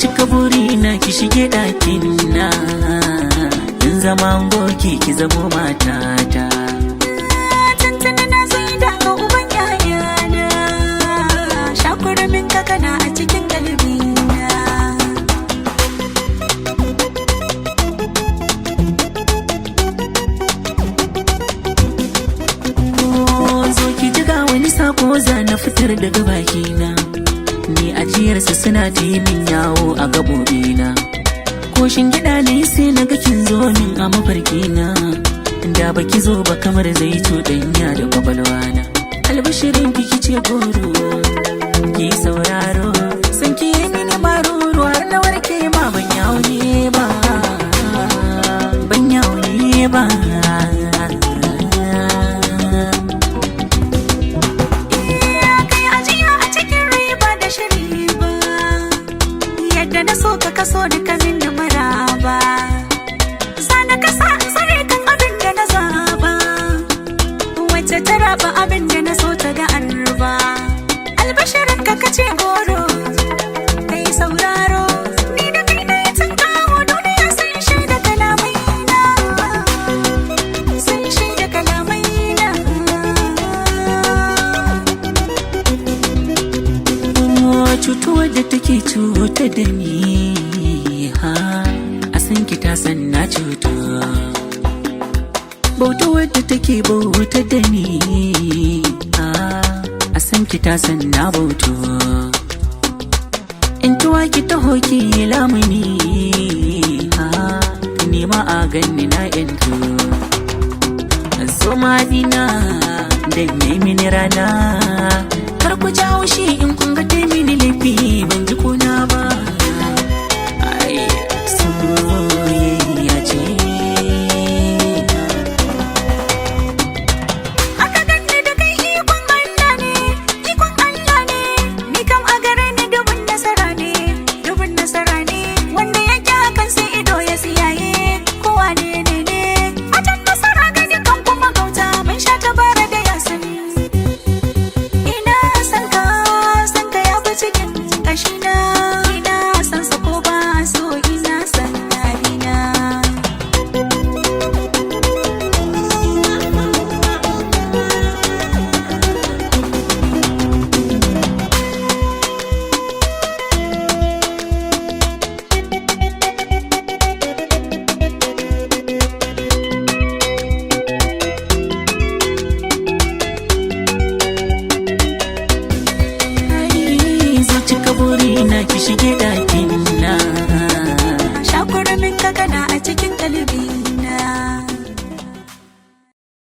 cika burina ki shige ɗakin na, in zama goki ki zamo matata. Tantana na zai daga uban yayana, shakuramin kakana a cikin kalbina. Zo ki jiga wani sako za na fitar daga bakina, ni ajiyarsa suna ta yi min yawo a gaɓoɓina. Ko gida ne sai na ga kin zo min a mafarkina, da baki zo ba kamar zai cuɗanya da kwakwalwana. Albashirin ki ce goro, ki sauraro, san ki yi mini maruru har na warke ma ban yawo ne ba, ban yawo ne ba. Yadda na so ka kaso duka min da maraba, sana kasa tsare kan abin da na zaba, wacce ta raba abin da na so ta ga arba. Albashirin ka kace goro, kai sauraro, ni da kai na yi tunkawo duniya sun shaida kalamai na, sun shaida kalamai na. Cutuwar da take cuta da ni, ha, a san ki ta san na cuta. Bautuwar da take bauta da ni, ha, a san ki ta san na bautu. In tuwa ki taho ki lamuni, ha, nema a ganni na yanzu. So madina da yi mini rana, kar ku jawo shi in kun ga mini laifi ban ji kuna ba. Ai soyayya ce. Aka ganni da kai ikon Allah ne, ikon Allah ne, ni kam a gare ni dubun nasara ne, dubun nasara ne, wanda yake hakan sai ido ya siyaye, kowa ne ne ne. Watan nasara ga dukan kuma gauta mun sha tabara da yasin. Ina san ka ya fi cikin kashina, ina san sa ko ba so ina san yarina. Burina ki shige ɗakin na, Shakuramin kakana a cikin kalbi.